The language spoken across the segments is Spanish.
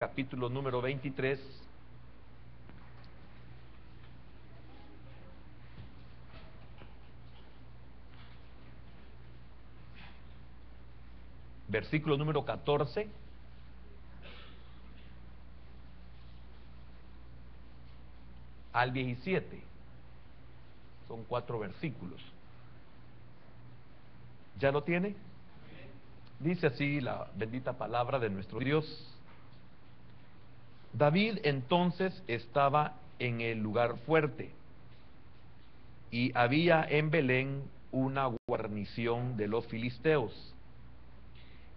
capítulo número 23. Versículo número 14 al 17. Son 4 versículos. ¿Ya lo tiene? Dice así la bendita palabra de nuestro Dios. David entonces estaba en el lugar fuerte, y había en Belén una guarnición de los filisteos.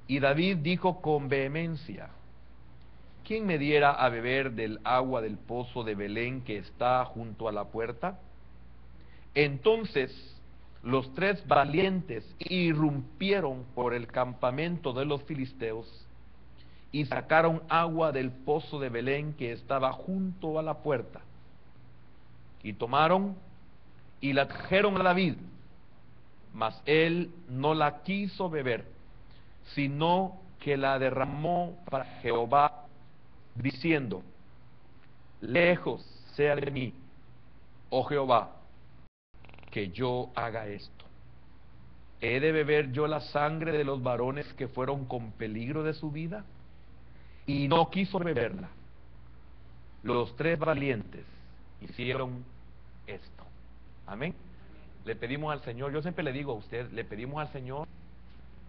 Y David dijo con vehemencia: ¿quién me diera a beber del agua del pozo de Belén que está junto a la puerta? Entonces los 3 valientes irrumpieron por el campamento de los filisteos y sacaron agua del pozo de Belén que estaba junto a la puerta. Y tomaron y la trajeron a David, mas él no la quiso beber, sino que la derramó para Jehová, diciendo: lejos sea de mí, oh Jehová, que yo haga esto. ¿He de beber yo la sangre de los varones que fueron con peligro de su vida? Y no quiso beberla. Los 3 valientes hicieron esto. Amén. Le pedimos al Señor, yo siempre le digo a usted, le pedimos al Señor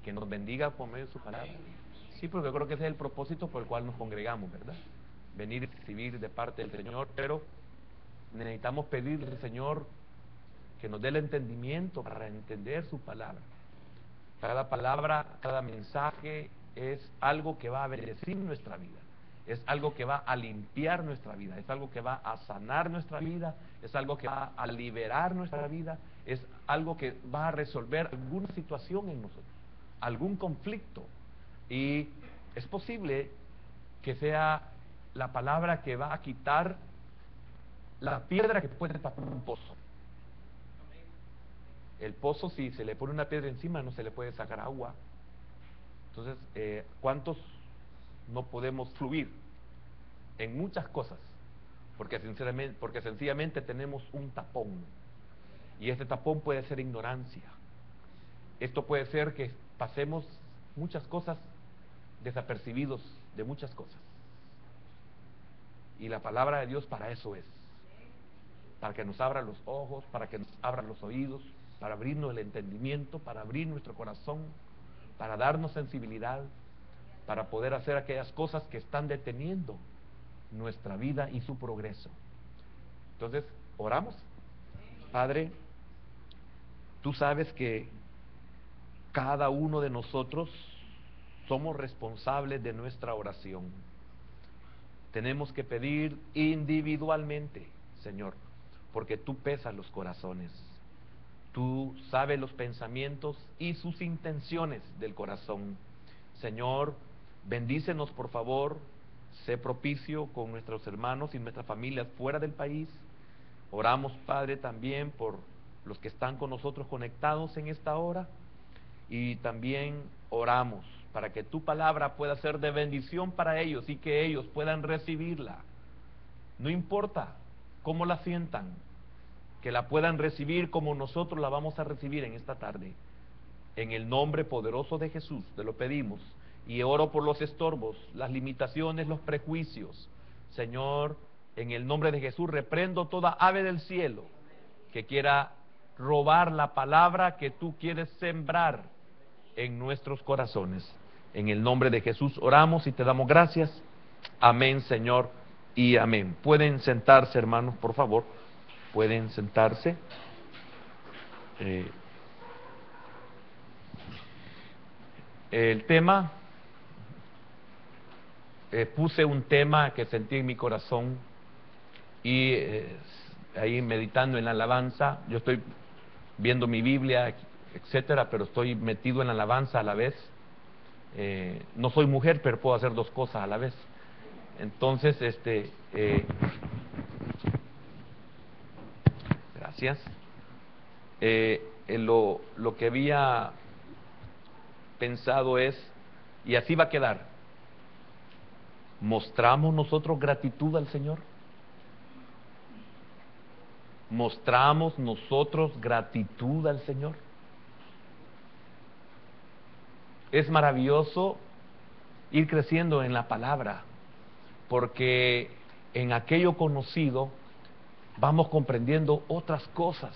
que nos bendiga por medio de su palabra. Sí, porque yo creo que ese es el propósito por el cual nos congregamos, ¿verdad? Venir y recibir de parte del Señor, pero necesitamos pedirle al Señor que nos dé el entendimiento para entender su palabra. Cada palabra, cada mensaje es algo que va a bendecir nuestra vida, es algo que va a limpiar nuestra vida, es algo que va a sanar nuestra vida, es algo que va a liberar nuestra vida, es algo que va a resolver alguna situación en nosotros, algún conflicto. Y es posible que sea la palabra que va a quitar la piedra que puede tapar un pozo. El pozo, si se le pone una piedra encima, no se le puede sacar agua. Entonces, ¿cuántos no podemos fluir en muchas cosas? Porque sencillamente tenemos un tapón. Y este tapón puede ser ignorancia. Esto puede ser que pasemos muchas cosas desapercibidos de muchas cosas. Y la palabra de Dios para eso es. Para que nos abra los ojos, para que nos abra los oídos, para abrirnos el entendimiento, para abrir nuestro corazón, para darnos sensibilidad, para poder hacer aquellas cosas que están deteniendo nuestra vida y su progreso. Entonces, oramos. Padre, tú sabes que cada uno de nosotros somos responsables de nuestra oración. Tenemos que pedir individualmente, Señor, porque tú pesas los corazones. Tú sabes los pensamientos y sus intenciones del corazón. Señor, bendícenos por favor, sé propicio con nuestros hermanos y nuestras familias fuera del país. Oramos, Padre, también por los que están con nosotros conectados en esta hora, y también oramos para que tu palabra pueda ser de bendición para ellos y que ellos puedan recibirla. No importa cómo la sientan, que la puedan recibir como nosotros la vamos a recibir en esta tarde. En el nombre poderoso de Jesús te lo pedimos, y oro por los estorbos, las limitaciones, los prejuicios. Señor, en el nombre de Jesús reprendo toda ave del cielo que quiera robar la palabra que tú quieres sembrar en nuestros corazones. En el nombre de Jesús oramos y te damos gracias. Amén, Señor, y amén. Pueden sentarse, hermanos, por favor. Pueden sentarse. El tema, puse un tema que sentí en mi corazón, y ahí meditando en la alabanza, yo estoy viendo mi Biblia, etcétera, pero estoy metido en la alabanza a la vez. No soy mujer, pero puedo hacer 2 cosas a la vez. Entonces, gracias. Lo que había pensado es, y así va a quedar, ¿Mostramos nosotros gratitud al Señor? ¿Mostramos nosotros gratitud al Señor? Es maravilloso ir creciendo en la palabra, porque en aquello conocido vamos comprendiendo otras cosas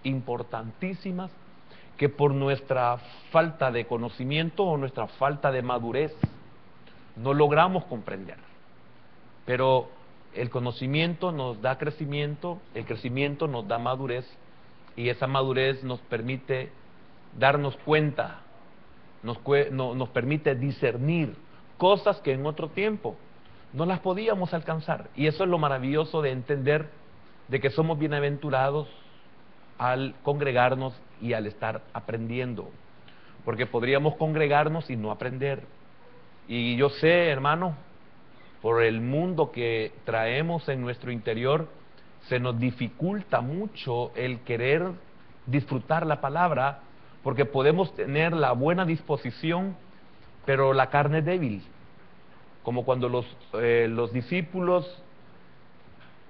importantísimas que por nuestra falta de conocimiento o nuestra falta de madurez no logramos comprender. Pero el conocimiento nos da crecimiento, el crecimiento nos da madurez, y esa madurez nos permite darnos cuenta, nos permite discernir cosas que en otro tiempo no las podíamos alcanzar. Y eso es lo maravilloso de entender de que somos bienaventurados al congregarnos y al estar aprendiendo, porque podríamos congregarnos y no aprender. Y yo sé, hermano, por el mundo que traemos en nuestro interior, se nos dificulta mucho el querer disfrutar la palabra, porque podemos tener la buena disposición, pero la carne es débil. Como cuando los discípulos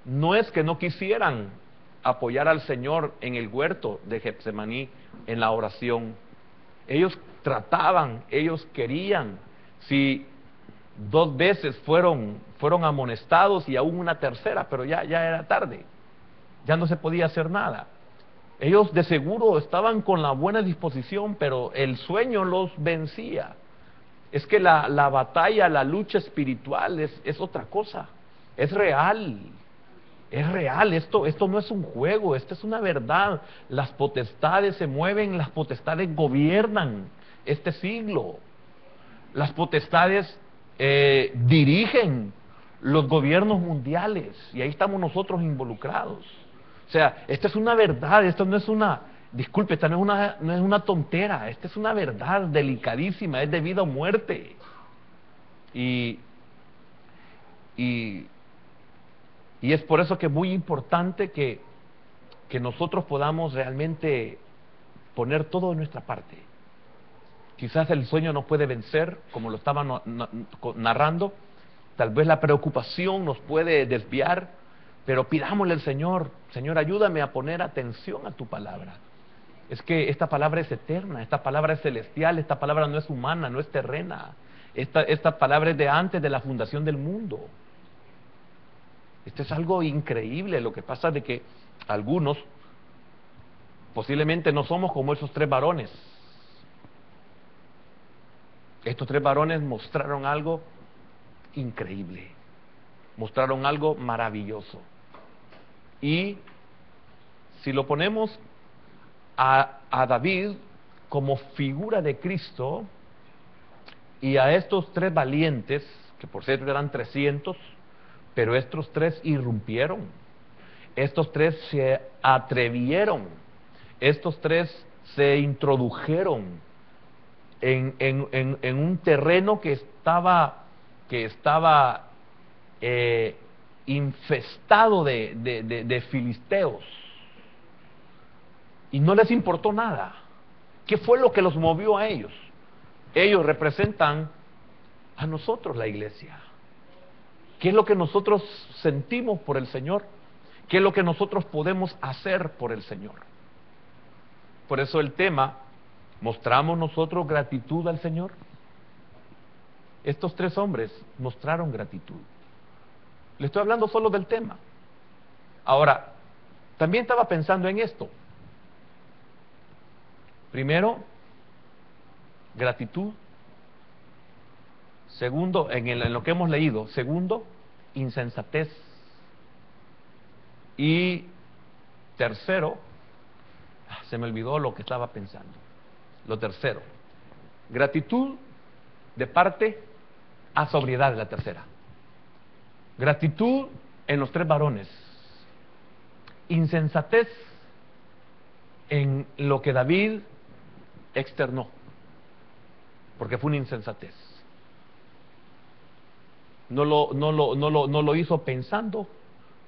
no es que no quisieran apoyar al Señor en el huerto de Getsemaní, en la oración. Ellos trataban, ellos querían. Si 2 veces fueron amonestados y aún una tercera, pero ya era tarde, ya no se podía hacer nada. Ellos de seguro estaban con la buena disposición, pero el sueño los vencía. Es que la batalla, la lucha espiritual es otra cosa, es real. Es real, esto no es un juego, esto es una verdad. Las potestades se mueven, las potestades gobiernan este siglo. Las potestades dirigen los gobiernos mundiales, y ahí estamos nosotros involucrados. O sea, esta es una verdad, esto no es una, disculpe, esta no es una tontera, esta es una verdad delicadísima, es de vida o muerte. Y es por eso que es muy importante que nosotros podamos realmente poner todo de nuestra parte. Quizás el sueño nos puede vencer, como lo estaba narrando, tal vez la preocupación nos puede desviar, pero pidámosle al Señor: Señor, ayúdame a poner atención a tu palabra. Es que esta palabra es eterna, esta palabra es celestial, esta palabra no es humana, no es terrena. Esta palabra es de antes de la fundación del mundo. Esto es algo increíble. Lo que pasa es de que algunos posiblemente no somos como esos 3 varones. Estos 3 varones mostraron algo increíble, mostraron algo maravilloso. Y si lo ponemos a David como figura de Cristo, y a estos 3 valientes, que por cierto eran 300, pero estos 3 irrumpieron, estos 3 se atrevieron, estos 3 se introdujeron en un terreno que estaba infestado de filisteos, y no les importó nada. ¿Qué fue lo que los movió a ellos? Ellos representan a nosotros, la iglesia. ¿Qué es lo que nosotros sentimos por el Señor? ¿Qué es lo que nosotros podemos hacer por el Señor? Por eso el tema: ¿mostramos nosotros gratitud al Señor? Estos 3 hombres mostraron gratitud. Le estoy hablando solo del tema. Ahora, también estaba pensando en esto. Primero, gratitud. Segundo, en lo que hemos leído. Segundo, insensatez. Y tercero, se me olvidó lo que estaba pensando. Lo tercero, gratitud de parte a sobriedad, la tercera. Gratitud en los 3 varones. Insensatez en lo que David externó, porque fue una insensatez. No lo hizo pensando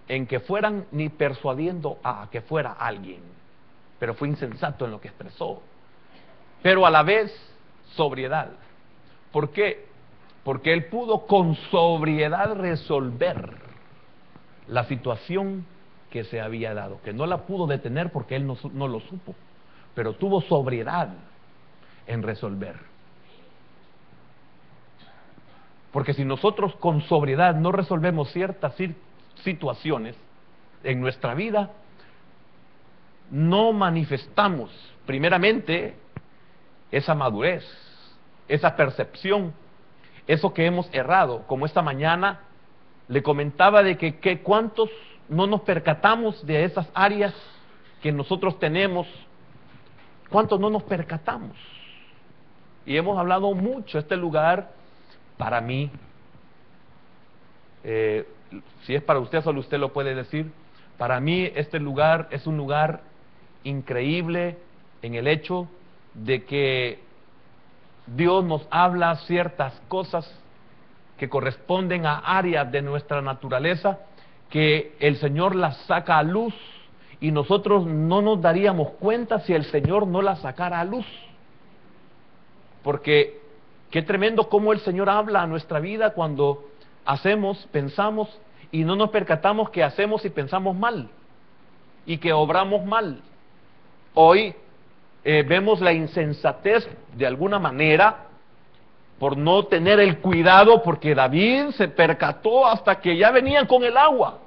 en que fueran, ni persuadiendo a que fuera alguien, pero fue insensato en lo que expresó. Pero a la vez, sobriedad. ¿Por qué? porque él pudo con sobriedad resolver la situación que se había dado, que no la pudo detener porque él no lo supo, pero tuvo sobriedad en resolver. Porque si nosotros con sobriedad no resolvemos ciertas situaciones en nuestra vida, no manifestamos primeramente esa madurez, esa percepción, eso que hemos errado. Como esta mañana le comentaba de que cuántos no nos percatamos de esas áreas que nosotros tenemos, cuántos no nos percatamos. Y hemos hablado mucho. Este lugar, para mí, si es para usted, solo usted lo puede decir, para mí este lugar es un lugar increíble en el hecho de que Dios nos habla ciertas cosas que corresponden a áreas de nuestra naturaleza, que el Señor las saca a luz y nosotros no nos daríamos cuenta si el Señor no las sacara a luz. Porque qué tremendo cómo el Señor habla a nuestra vida cuando hacemos, pensamos y no nos percatamos que hacemos y pensamos mal y que obramos mal. Hoy vemos la insensatez de alguna manera por no tener el cuidado, porque David se percató hasta que ya venían con el agua.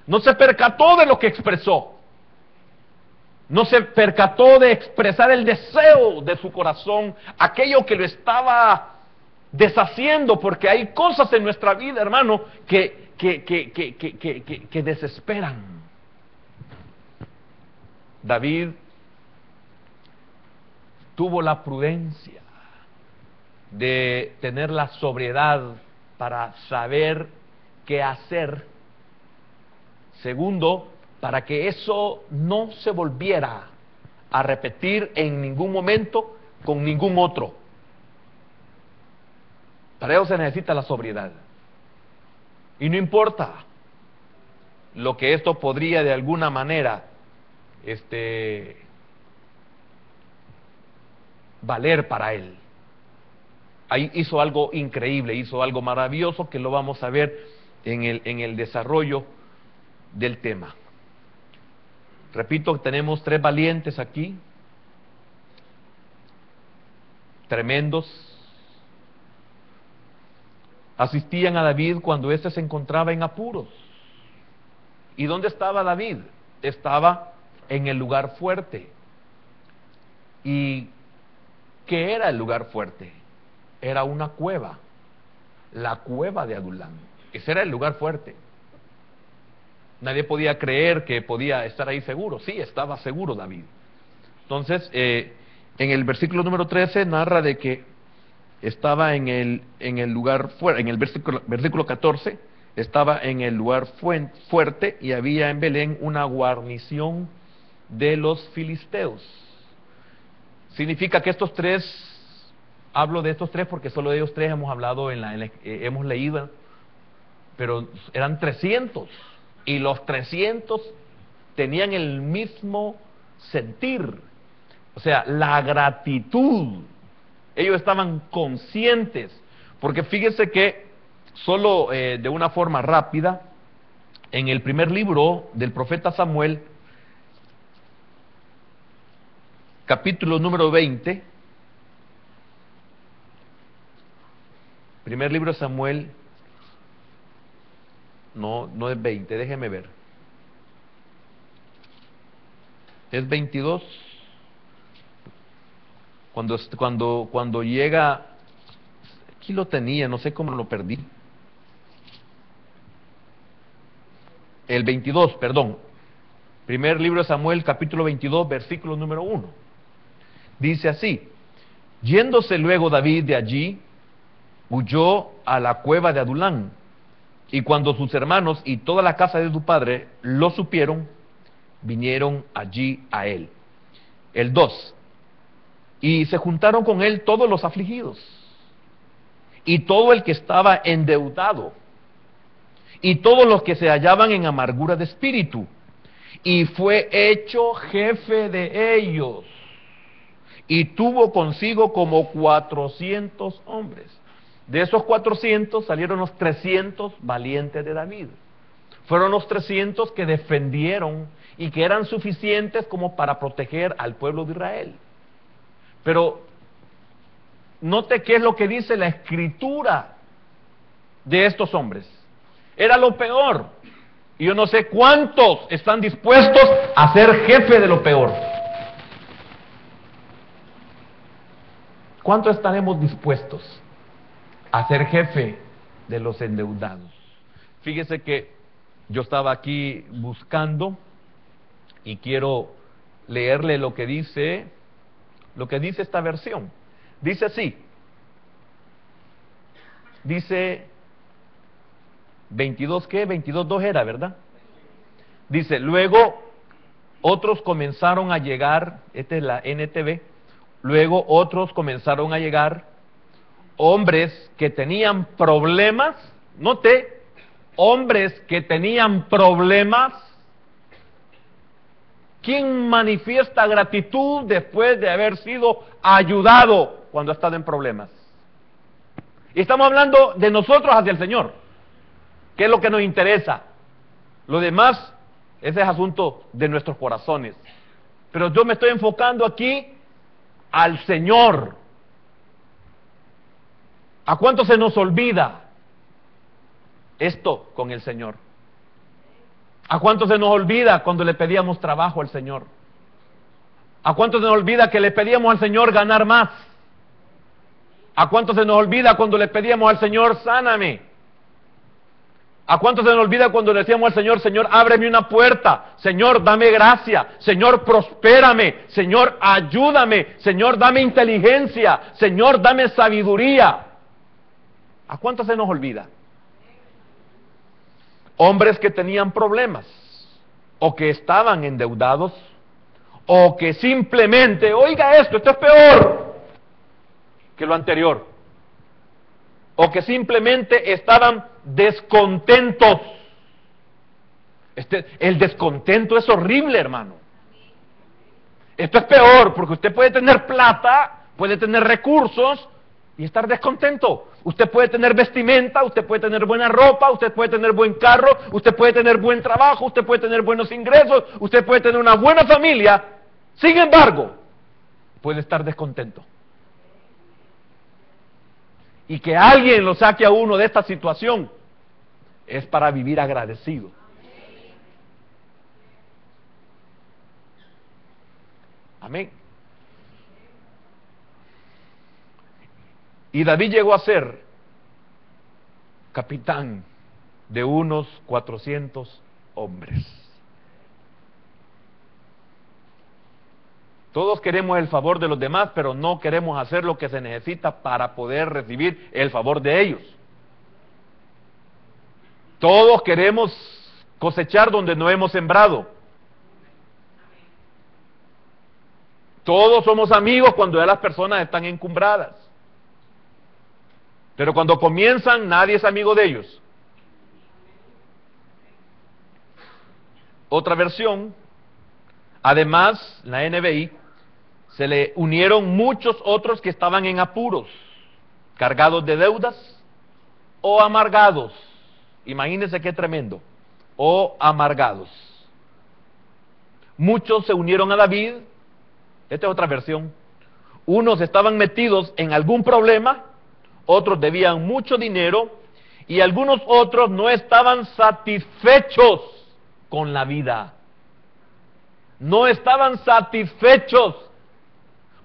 No se percató de lo que expresó. No se percató de expresar el deseo de su corazón, aquello que lo estaba deshaciendo, porque hay cosas en nuestra vida, hermano, que desesperan. David tuvo la prudencia de tener la sobriedad para saber qué hacer. Segundo, para que eso no se volviera a repetir en ningún momento con ningún otro. Para eso se necesita la sobriedad. Y no importa lo que esto podría de alguna manera valer para él. Ahí hizo algo increíble, hizo algo maravilloso que lo vamos a ver en el desarrollo del tema. Repito, tenemos 3 valientes aquí, tremendos. Asistían a David cuando éste se encontraba en apuros. ¿Y dónde estaba David? Estaba en el lugar fuerte. ¿Y qué era el lugar fuerte? Era una cueva, la cueva de Adulán. Ese era el lugar fuerte. Nadie podía creer que podía estar ahí seguro. Sí, estaba seguro David. Entonces, en el versículo número 13 narra de que estaba en el lugar fuerte. En el versículo 14 estaba en el lugar fuerte, y había en Belén una guarnición de los filisteos. Significa que estos 3, hablo de estos 3 porque solo de ellos 3 hemos hablado, hemos leído, pero eran 300, y los 300 tenían el mismo sentir, o sea, la gratitud. Ellos estaban conscientes, porque fíjense que solo de una forma rápida, en el primer libro del profeta Samuel, capítulo número 20, primer libro de Samuel, no es 20, déjeme ver, es 22, cuando llega, aquí lo tenía, no sé cómo lo perdí, el 22, perdón, primer libro de Samuel, capítulo 22, versículo número 1, dice así: yéndose luego David de allí, huyó a la cueva de Adulán, y cuando sus hermanos y toda la casa de su padre lo supieron, vinieron allí a él. El 2, y se juntaron con él todos los afligidos, y todo el que estaba endeudado, y todos los que se hallaban en amargura de espíritu, y fue hecho jefe de ellos, y tuvo consigo como 400 hombres. De esos 400 salieron los 300 valientes de David. Fueron los 300 que defendieron y que eran suficientes como para proteger al pueblo de Israel. Pero note qué es lo que dice la escritura de estos hombres. Era lo peor. Y yo no sé cuántos están dispuestos a ser jefe de lo peor. ¿Cuántos estaremos dispuestos a ser jefe de los endeudados? Fíjese que yo estaba aquí buscando y quiero leerle lo que dice esta versión. Dice así. Dice 22, ¿qué? 22.2 era, ¿verdad? Dice, luego otros comenzaron a llegar, esta es la NTV, luego otros comenzaron a llegar hombres que tenían problemas, note, hombres que tenían problemas. ¿Quién manifiesta gratitud después de haber sido ayudado cuando ha estado en problemas? Y estamos hablando de nosotros hacia el Señor, que es lo que nos interesa. Lo demás, ese es asunto de nuestros corazones. Pero yo me estoy enfocando aquí al Señor. ¿A cuánto se nos olvida esto con el Señor? ¿A cuánto se nos olvida cuando le pedíamos trabajo al Señor? ¿A cuánto se nos olvida que le pedíamos al Señor ganar más? ¿A cuánto se nos olvida cuando le pedíamos al Señor, sáname? ¿A cuánto se nos olvida cuando le decíamos al Señor, Señor, ábreme una puerta, Señor, dame gracia, Señor, prospérame, Señor, ayúdame, Señor, dame inteligencia, Señor, dame sabiduría? ¿A cuánto se nos olvida? Hombres que tenían problemas, o que estaban endeudados, o que simplemente, oiga esto es peor que lo anterior, o que simplemente estaban descontentos. El descontento es horrible, hermano. Esto es peor, porque usted puede tener plata, puede tener recursos y estar descontento. Usted puede tener vestimenta, usted puede tener buena ropa, usted puede tener buen carro, usted puede tener buen trabajo, usted puede tener buenos ingresos, usted puede tener una buena familia. Sin embargo, puede estar descontento. Y que alguien lo saque a uno de esta situación es para vivir agradecido. Amén. Y David llegó a ser capitán de unos 400 hombres. Todos queremos el favor de los demás, pero no queremos hacer lo que se necesita para poder recibir el favor de ellos. Todos queremos cosechar donde no hemos sembrado. Todos somos amigos cuando ya las personas están encumbradas. Pero cuando comienzan, nadie es amigo de ellos. Otra versión, además, la NBI, se le unieron muchos otros que estaban en apuros, cargados de deudas o amargados. Imagínense qué tremendo. O amargados. Muchos se unieron a David. Esta es otra versión. Unos estaban metidos en algún problema, otros debían mucho dinero y algunos otros no estaban satisfechos con la vida. No estaban satisfechos.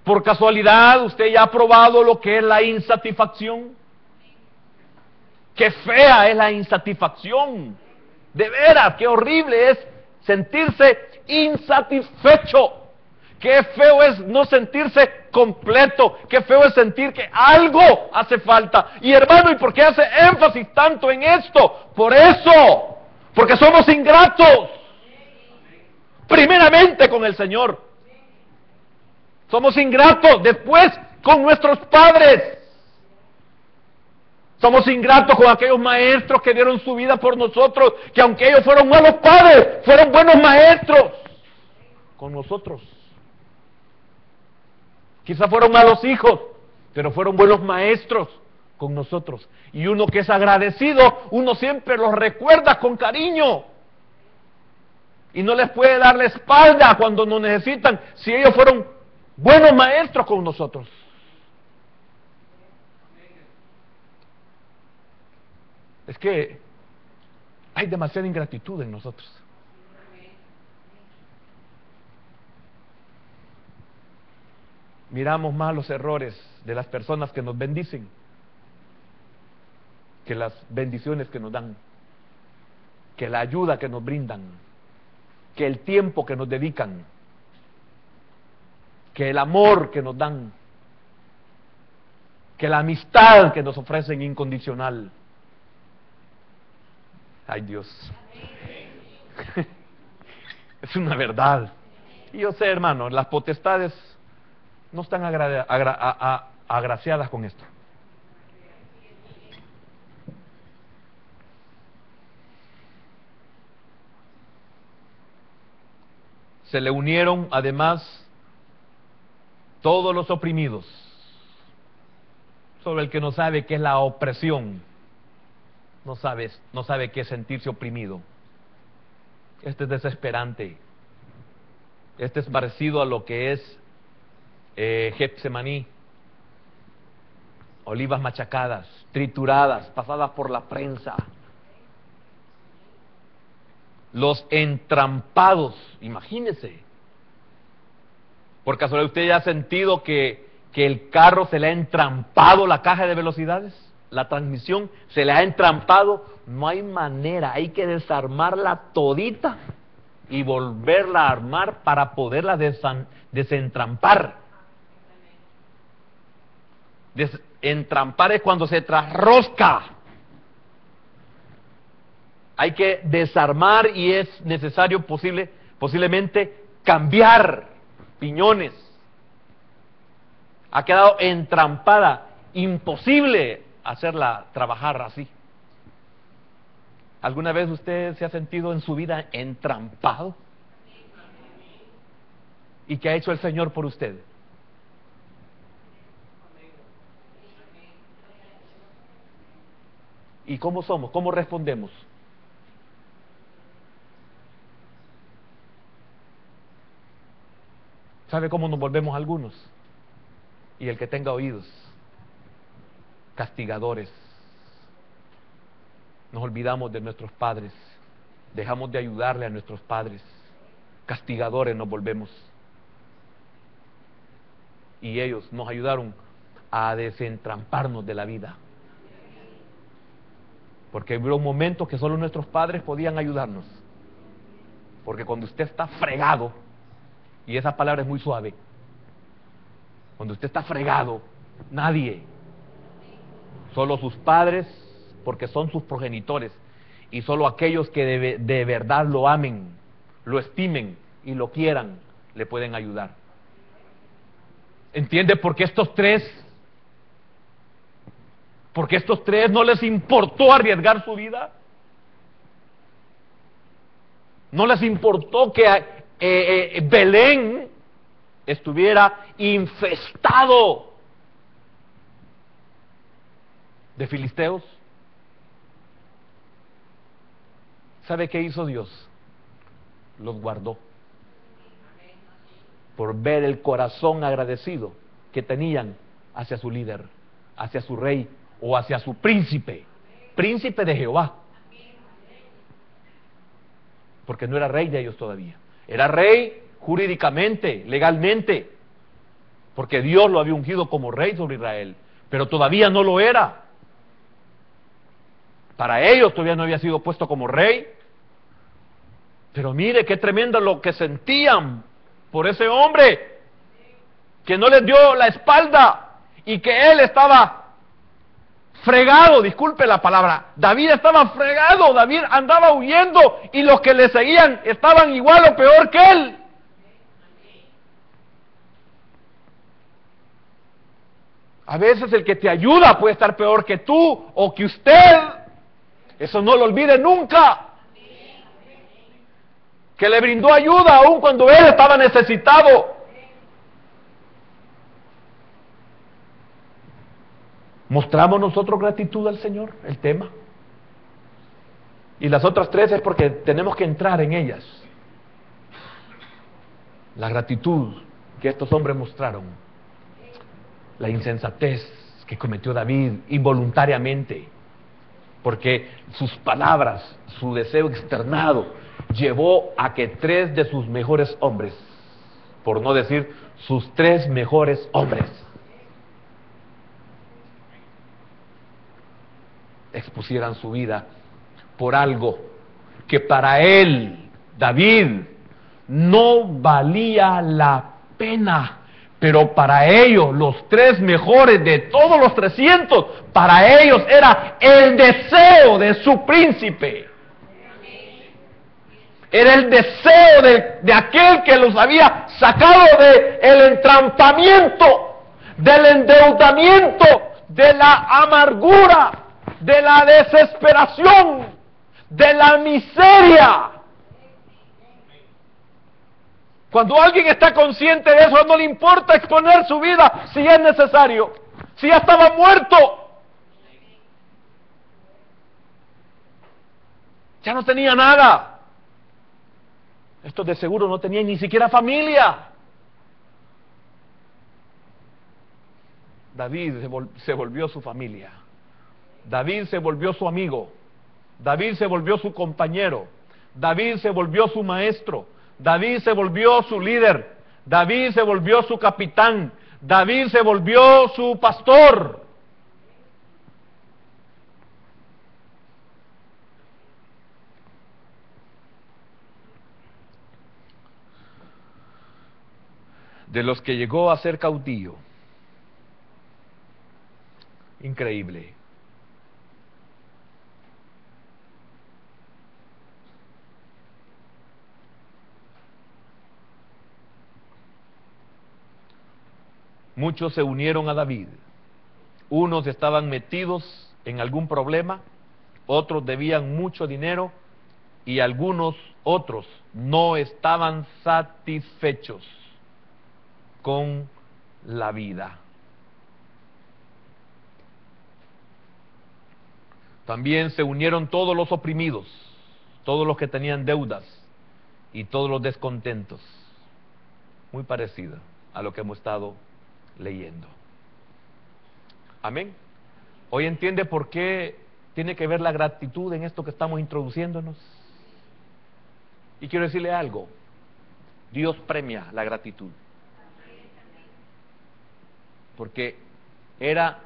Por casualidad, usted ya ha probado lo que es la insatisfacción. Qué fea es la insatisfacción. De veras, qué horrible es sentirse insatisfecho. Qué feo es no sentirse completo. Qué feo es sentir que algo hace falta. Y hermano, ¿y por qué hace énfasis tanto en esto? Por eso, porque somos ingratos. Primeramente con el Señor. Somos ingratos, después con nuestros padres. Somos ingratos con aquellos maestros que dieron su vida por nosotros, que aunque ellos fueron malos padres, fueron buenos maestros con nosotros. Quizás fueron malos hijos, pero fueron buenos maestros con nosotros. Y uno que es agradecido, uno siempre los recuerda con cariño. Y no les puede dar la espalda cuando nos necesitan, si ellos fueron buenos maestros con nosotros. Es que hay demasiada ingratitud en nosotros. Miramos más los errores de las personas que nos bendicen que las bendiciones que nos dan, que la ayuda que nos brindan, que el tiempo que nos dedican, que el amor que nos dan, que la amistad que nos ofrecen incondicional. Ay, Dios. Es una verdad. Y yo sé, hermano, las potestades no están agraciadas con esto. Se le unieron además todos los oprimidos. Sobre el que no sabe qué es la opresión, no sabe qué es sentirse oprimido. Este es desesperante. Este es parecido a lo que es Getsemaní. Olivas machacadas, trituradas, pasadas por la prensa. Los entrampados, imagínese. Por casualidad, ¿usted ya ha sentido que el carro se le ha entrampado la caja de velocidades? La transmisión se le ha entrampado. No hay manera, hay que desarmarla todita y volverla a armar para poderla desentrampar. Entrampar es cuando se trasrosca. Hay que desarmar y es necesario posiblemente cambiar piñones. Ha quedado entrampada, imposible hacerla trabajar así. ¿Alguna vez usted se ha sentido en su vida entrampado? ¿Y qué ha hecho el Señor por usted? ¿Y cómo somos? ¿Cómo respondemos? ¿Sabe cómo nos volvemos algunos? Y el que tenga oídos, castigadores. Nos olvidamos de nuestros padres, dejamos de ayudarle a nuestros padres, castigadores nos volvemos. Y ellos nos ayudaron a desentramparnos de la vida. Porque hubo momentos que solo nuestros padres podían ayudarnos. Porque cuando usted está fregado, y esa palabra es muy suave, cuando usted está fregado, nadie, solo sus padres, porque son sus progenitores, y solo aquellos que de verdad lo amen, lo estimen y lo quieran, le pueden ayudar. ¿Entiende por qué estos tres? Porque estos tres no les importó arriesgar su vida. No les importó que Belén estuviera infestado de filisteos. ¿Sabe qué hizo Dios? Los guardó. Por ver el corazón agradecido que tenían hacia su líder, hacia su rey o hacia su príncipe, príncipe de Jehová. Porque no era rey de ellos todavía. Era rey jurídicamente, legalmente, porque Dios lo había ungido como rey sobre Israel, pero todavía no lo era. Para ellos todavía no había sido puesto como rey. Pero mire qué tremendo lo que sentían por ese hombre que no les dio la espalda y que él estaba fregado, disculpe la palabra. David estaba fregado, David andaba huyendo y los que le seguían estaban igual o peor que él. A veces el que te ayuda puede estar peor que tú o que usted. Eso no lo olvide nunca. Que le brindó ayuda aun cuando él estaba necesitado. ¿Mostramos nosotros gratitud al Señor? El tema. Y las otras tres es porque tenemos que entrar en ellas. La gratitud que estos hombres mostraron. La insensatez que cometió David involuntariamente. Porque sus palabras, su deseo externado, llevó a que tres de sus mejores hombres, por no decir sus tres mejores hombres, expusieran su vida por algo que para él, David, no valía la pena, pero para ellos, los tres mejores de todos los 300, para ellos era el deseo de su príncipe. Era el deseo de aquel que los había sacado del entrampamiento, del endeudamiento, de la amargura, de la desesperación, de la miseria. Cuando alguien está consciente de eso, no le importa exponer su vida si es necesario, si ya estaba muerto. Ya no tenía nada. Estos de seguro no tenían ni siquiera familia. David se volvió su familia. David se volvió su amigo. David se volvió su compañero. David se volvió su maestro. David se volvió su líder. David se volvió su capitán. David se volvió su pastor. De los que llegó a ser caudillo. Increíble. Muchos se unieron a David. Unos estaban metidos en algún problema, otros debían mucho dinero y algunos otros no estaban satisfechos con la vida. También se unieron todos los oprimidos, todos los que tenían deudas y todos los descontentos. Muy parecido a lo que hemos estado leyendo. Amén. Hoy entiende por qué tiene que ver la gratitud en esto que estamos introduciéndonos. Y quiero decirle algo. Dios premia la gratitud. Porque era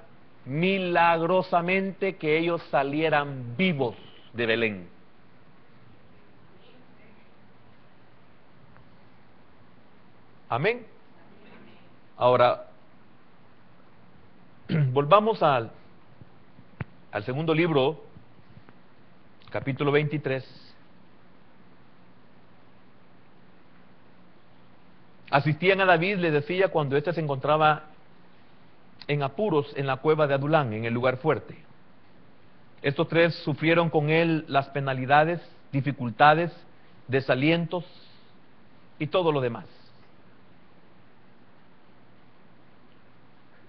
milagrosamente que ellos salieran vivos de Belén. Amén. Ahora, volvamos al segundo libro, capítulo 23. Asistían a David, le decía, cuando éste se encontraba en apuros en la cueva de Adulán, en el lugar fuerte. Estos tres sufrieron con él las penalidades, dificultades, desalientos y todo lo demás.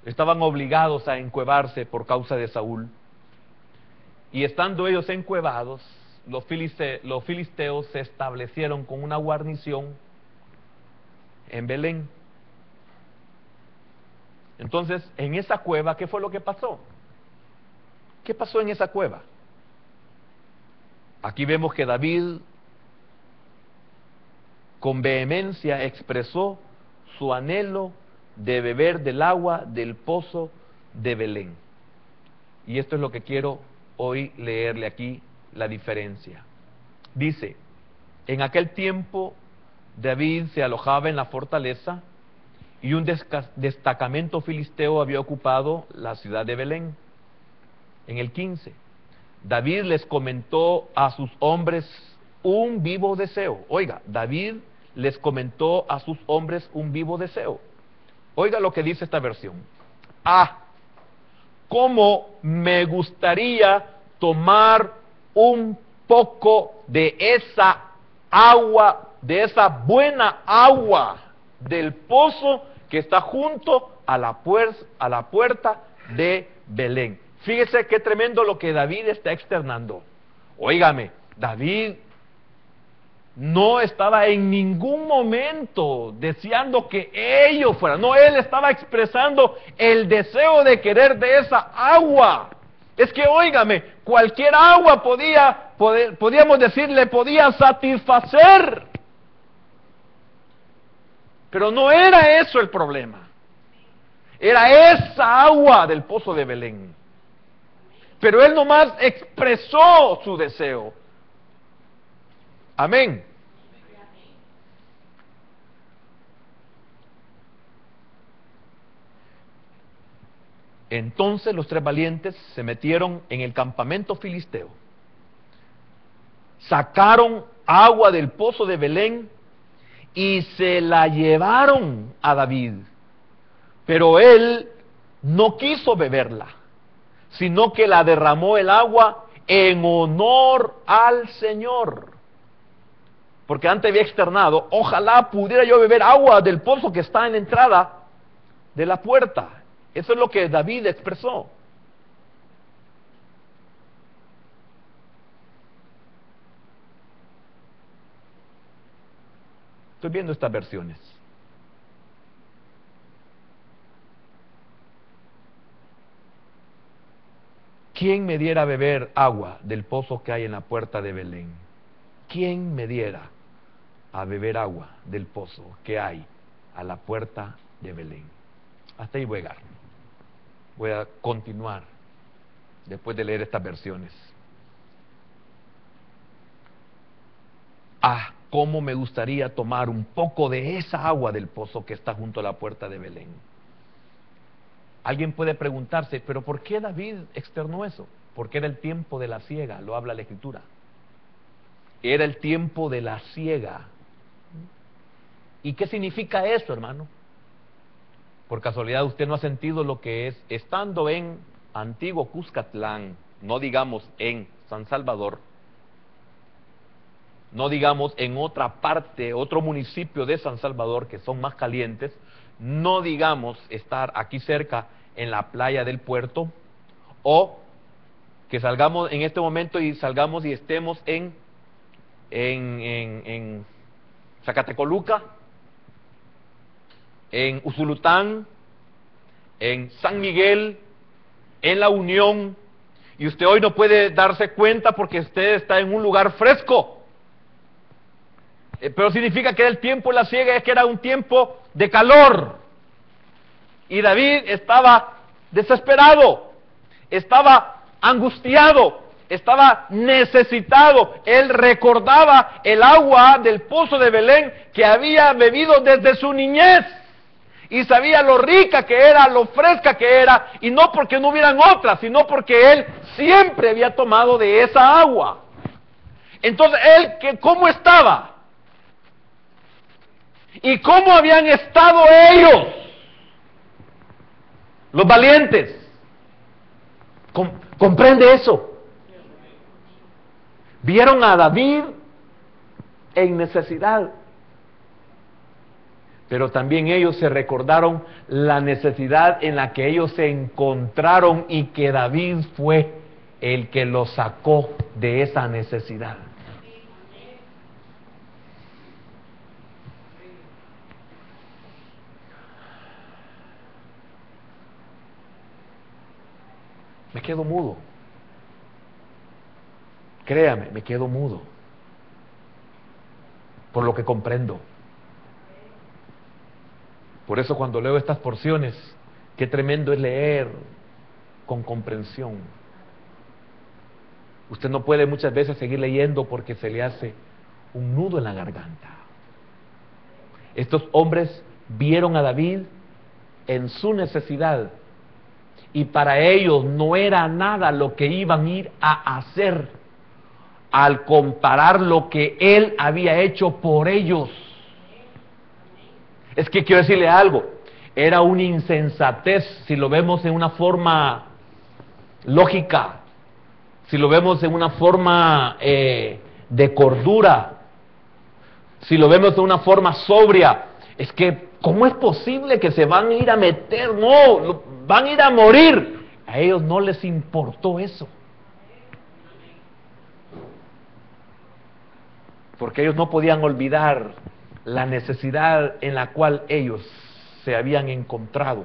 Estaban obligados a encuevarse por causa de Saúl. Y estando ellos encuevados, los filisteos se establecieron con una guarnición en Belén. Entonces, en esa cueva, ¿qué fue lo que pasó? ¿Qué pasó en esa cueva? Aquí vemos que David con vehemencia expresó su anhelo de beber del agua del pozo de Belén. Y esto es lo que quiero hoy leerle aquí, la diferencia. Dice, en aquel tiempo David se alojaba en la fortaleza y un destacamento filisteo había ocupado la ciudad de Belén. En el 15, David les comentó a sus hombres un vivo deseo. Oiga, David les comentó a sus hombres un vivo deseo. Oiga lo que dice esta versión. Cómo me gustaría tomar un poco de esa agua, de esa buena agua del pozo que está junto a la puerta de Belén. Fíjese qué tremendo lo que David está externando. Óigame, David no estaba en ningún momento deseando que ellos fueran. No, él estaba expresando el deseo de querer de esa agua. Es que, óigame, cualquier agua podíamos decir, le podía satisfacer. Pero no era eso el problema. Era esa agua del pozo de Belén. Pero él nomás expresó su deseo. Amén. Entonces los 3 valientes se metieron en el campamento filisteo, sacaron agua del pozo de Belén y se la llevaron a David. Pero él no quiso beberla, sino que la derramó el agua en honor al Señor. Porque antes había externado, ojalá pudiera yo beber agua del pozo que está en la entrada de la puerta. Eso es lo que David expresó. Estoy viendo estas versiones. ¿Quién me diera a beber agua del pozo que hay en la puerta de Belén? ¿Quién me diera a beber agua del pozo que hay a la puerta de Belén? Hasta ahí voy a llegar. Voy a continuar después de leer estas versiones. Ah, cómo me gustaría tomar un poco de esa agua del pozo que está junto a la puerta de Belén. Alguien puede preguntarse, ¿pero por qué David externó eso? Porque era el tiempo de la siega, lo habla la Escritura. Era el tiempo de la siega. ¿Y qué significa eso, hermano? Por casualidad usted no ha sentido lo que es, estando en Antiguo Cuscatlán, no digamos en San Salvador, no digamos en otra parte, otro municipio de San Salvador que son más calientes, no digamos estar aquí cerca en la playa del puerto, o que salgamos en este momento y salgamos y estemos en Zacatecoluca, en Usulután, en San Miguel, en La Unión, y usted hoy no puede darse cuenta porque usted está en un lugar fresco. Pero significa que el tiempo de la siega es que era un tiempo de calor. Y David estaba desesperado, estaba angustiado, estaba necesitado. Él recordaba el agua del pozo de Belén que había bebido desde su niñez. Y sabía lo rica que era, lo fresca que era, y no porque no hubieran otras, sino porque él siempre había tomado de esa agua. Entonces, él, ¿cómo estaba? ¿Y cómo habían estado ellos? Los valientes. ¿Comprende eso? Vieron a David en necesidad. Pero también ellos se recordaron la necesidad en la que ellos se encontraron y que David fue el que los sacó de esa necesidad. Me quedo mudo. Créame, me quedo mudo. Por lo que comprendo. Por eso cuando leo estas porciones, qué tremendo es leer con comprensión. Usted no puede muchas veces seguir leyendo porque se le hace un nudo en la garganta. Estos hombres vieron a David en su necesidad y para ellos no era nada lo que iban a ir a hacer al comparar lo que él había hecho por ellos. Es que quiero decirle algo, era una insensatez si lo vemos en una forma lógica, si lo vemos en una forma de cordura, si lo vemos de una forma sobria. Es que, ¿cómo es posible que se van a ir a meter? No, van a ir a morir A ellos no les importó eso. Porque ellos no podían olvidar la necesidad en la cual ellos se habían encontrado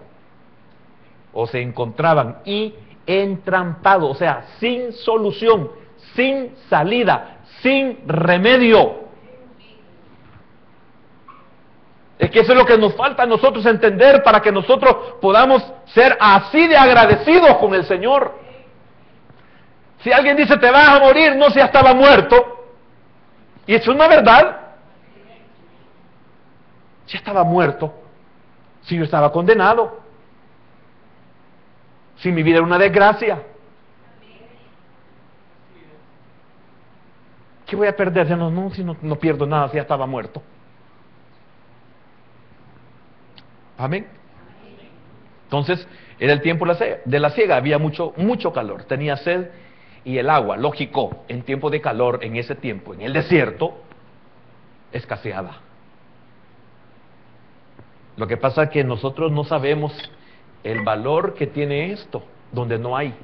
o se encontraban y entrampados, o sea, sin solución, sin salida, sin remedio. Es que eso es lo que nos falta a nosotros entender para que nosotros podamos ser así de agradecidos con el Señor. Si alguien dice te vas a morir, no, si ya estaba muerto. Y eso es una verdad. Ya estaba muerto. Si yo estaba condenado. Si mi vida era una desgracia. ¿Qué voy a perder? Ya si no pierdo nada, si ya estaba muerto. Amén. Entonces, era el tiempo de la siega, había mucho calor, tenía sed y el agua, lógico, en tiempo de calor, en ese tiempo, en el desierto, escaseaba. Lo que pasa es que nosotros no sabemos el valor que tiene esto, donde no hay.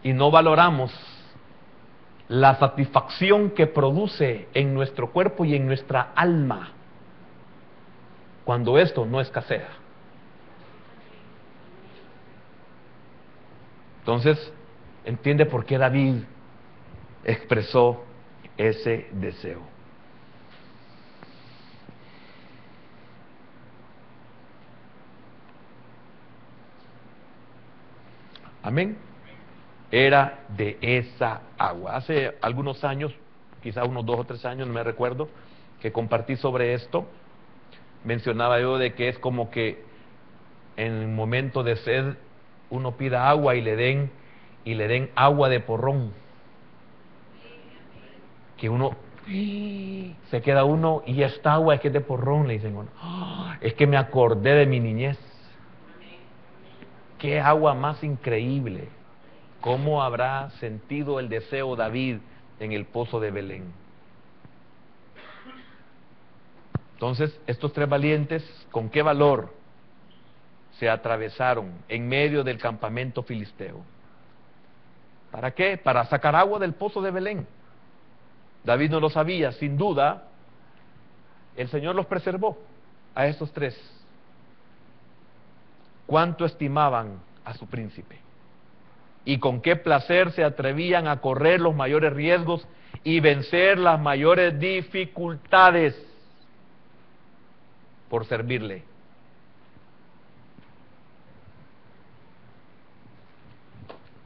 Y no valoramos la satisfacción que produce en nuestro cuerpo y en nuestra alma cuando esto no escasea. Entonces, entiende por qué David expresó ese deseo. Amén. Era de esa agua. Hace algunos años, quizás unos 2 o 3 años, no me recuerdo, que compartí sobre esto. Mencionaba yo de que es como que en el momento de sed uno pida agua y le den agua de porrón. Que uno se queda uno y esta agua es que es de porrón, le dicen uno. Es que me acordé de mi niñez. Qué agua más increíble. ¿Cómo habrá sentido el deseo David en el pozo de Belén? Entonces, estos 3 valientes, ¿con qué valor se atravesaron en medio del campamento filisteo? ¿Para qué? Para sacar agua del pozo de Belén. David no lo sabía, sin duda, el Señor los preservó a estos 3. ¿Cuánto estimaban a su príncipe? Y con qué placer se atrevían a correr los mayores riesgos y vencer las mayores dificultades por servirle.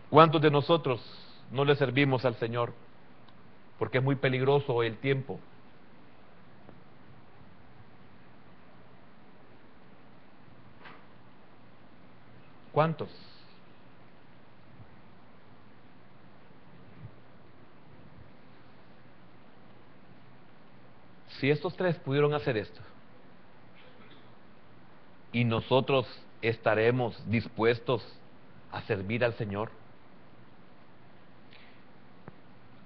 ¿Cuántos de nosotros no le servimos al Señor? Porque es muy peligroso el tiempo. ¿Cuántos? Si estos 3 pudieron hacer esto, y nosotros estaremos dispuestos a servir al Señor,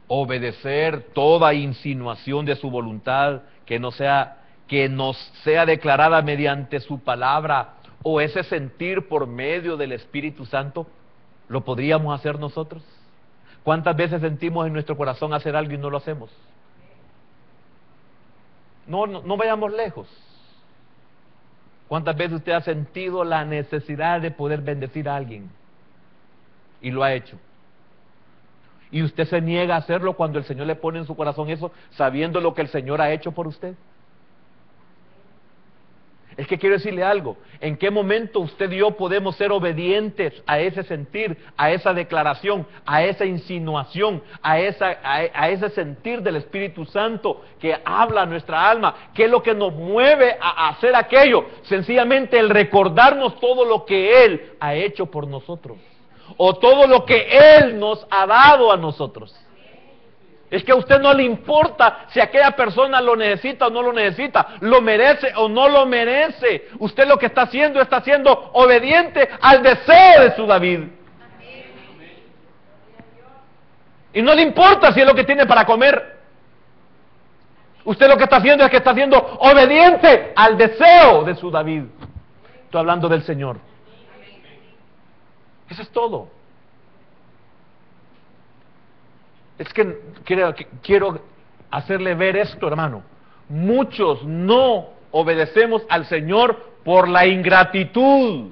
obedecer toda insinuación de su voluntad que nos sea declarada mediante su palabra o ese sentir por medio del Espíritu Santo, ¿lo podríamos hacer nosotros? ¿Cuántas veces sentimos en nuestro corazón hacer algo y no lo hacemos? No vayamos lejos. ¿Cuántas veces usted ha sentido la necesidad de poder bendecir a alguien y lo ha hecho? Y usted se niega a hacerlo cuando el Señor le pone en su corazón eso, sabiendo lo que el Señor ha hecho por usted. Es que quiero decirle algo, ¿en qué momento usted y yo podemos ser obedientes a ese sentir, a esa declaración, a esa insinuación, a ese sentir del Espíritu Santo que habla a nuestra alma? ¿Qué es lo que nos mueve a hacer aquello? Sencillamente el recordarnos todo lo que Él ha hecho por nosotros, o todo lo que Él nos ha dado a nosotros. Es que a usted no le importa si aquella persona lo necesita o no lo necesita, lo merece o no lo merece. Usted lo que está siendo obediente al deseo de su David. Y no le importa si es lo que tiene para comer. Usted lo que está haciendo es que está siendo obediente al deseo de su David. Estoy hablando del Señor. Eso es todo. Es que quiero hacerle ver esto, hermano. Muchos no obedecemos al Señor por la ingratitud.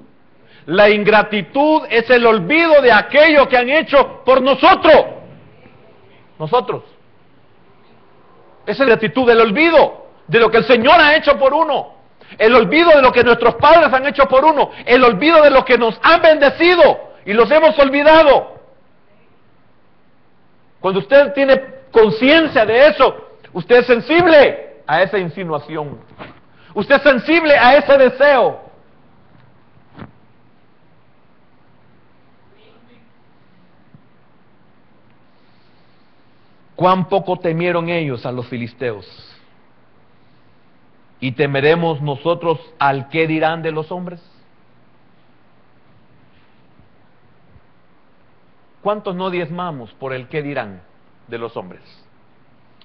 La ingratitud es el olvido de aquello que han hecho por nosotros. Nosotros. Esa es la actitud del olvido de lo que el Señor ha hecho por uno. El olvido de lo que nuestros padres han hecho por uno. El olvido de lo que nos han bendecido y los hemos olvidado. Cuando usted tiene conciencia de eso, usted es sensible a esa insinuación. Usted es sensible a ese deseo. Cuán poco temieron ellos a los filisteos. ¿Y temeremos nosotros al qué dirán de los hombres? ¿Cuántos no diezmamos por el qué dirán de los hombres?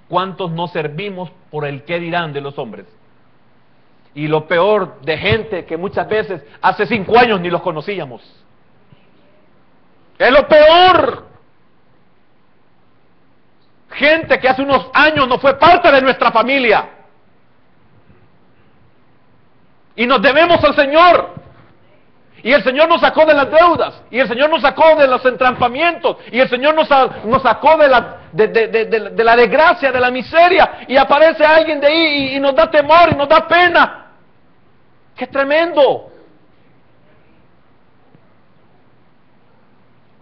¿Cuántos no servimos por el qué dirán de los hombres? Y lo peor, de gente que muchas veces hace 5 años ni los conocíamos. Es lo peor. Gente que hace unos años no fue parte de nuestra familia. Y nos debemos al Señor. Y el Señor nos sacó de las deudas. Y el Señor nos sacó de los entrampamientos. Y el Señor nos sacó de la desgracia, de la miseria. Y aparece alguien de ahí y nos da temor y nos da pena. ¡Qué tremendo!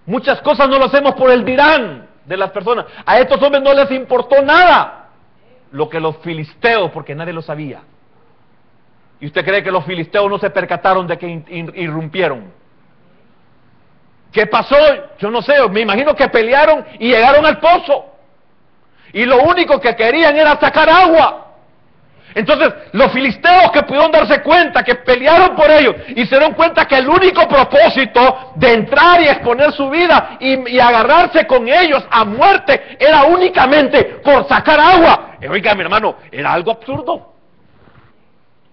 Muchas cosas no lo hacemos por el dirán de las personas. A estos hombres no les importó nada lo que los filisteos, porque nadie lo sabía. ¿Y usted cree que los filisteos no se percataron de que irrumpieron? ¿Qué pasó? Yo no sé, me imagino que pelearon y llegaron al pozo. Y lo único que querían era sacar agua. Entonces, los filisteos que pudieron darse cuenta, que pelearon por ellos, y se dieron cuenta que el único propósito de entrar y exponer su vida y agarrarse con ellos a muerte era únicamente por sacar agua. Oiga, mi hermano, era algo absurdo.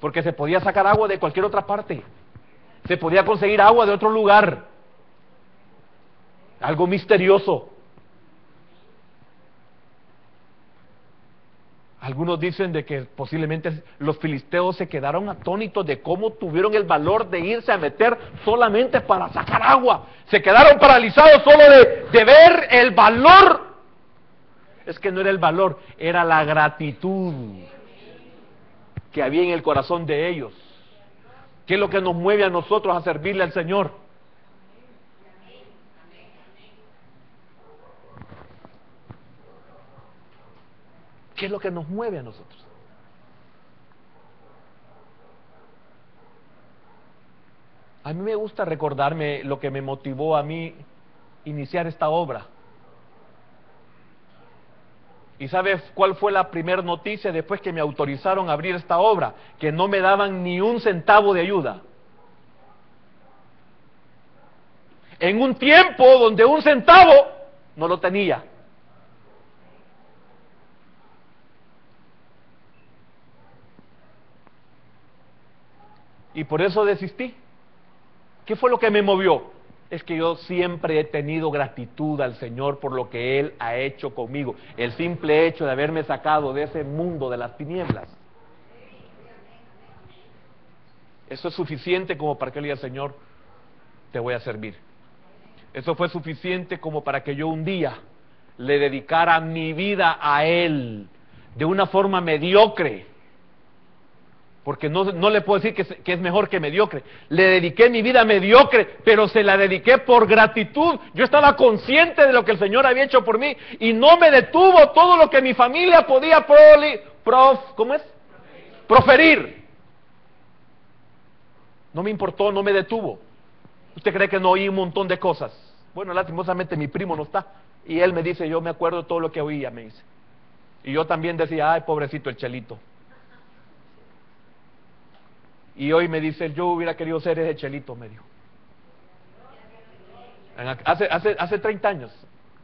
Porque se podía sacar agua de cualquier otra parte. Se podía conseguir agua de otro lugar. Algo misterioso. Algunos dicen de que posiblemente los filisteos se quedaron atónitos de cómo tuvieron el valor de irse a meter solamente para sacar agua. Se quedaron paralizados solo de ver el valor. Es que no era el valor, era la gratitud que había en el corazón de ellos. ¿Qué es lo que nos mueve a nosotros a servirle al Señor? ¿Qué es lo que nos mueve a nosotros? A mí me gusta recordarme lo que me motivó a mí iniciar esta obra. ¿Y sabes cuál fue la primera noticia después que me autorizaron a abrir esta obra? Que no me daban ni un centavo de ayuda. En un tiempo donde un centavo no lo tenía. Y por eso desistí. ¿Qué fue lo que me movió? Es que yo siempre he tenido gratitud al Señor por lo que Él ha hecho conmigo. El simple hecho de haberme sacado de ese mundo de las tinieblas. Eso es suficiente como para que yo le diga, Señor, te voy a servir. Eso fue suficiente como para que yo un día le dedicara mi vida a Él de una forma mediocre. Porque no le puedo decir que es mejor que mediocre. Le dediqué mi vida mediocre, pero se la dediqué por gratitud. Yo estaba consciente de lo que el Señor había hecho por mí y no me detuvo todo lo que mi familia podía proferir. No me importó, no me detuvo. ¿Usted cree que no oí un montón de cosas? Bueno, lastimosamente mi primo no está. Y él me dice, yo me acuerdo de todo lo que oía, me dice. Y yo también decía, ay, pobrecito el Chelito. Y hoy me dice, yo hubiera querido ser ese Chelito, me dijo. Hace 30 años,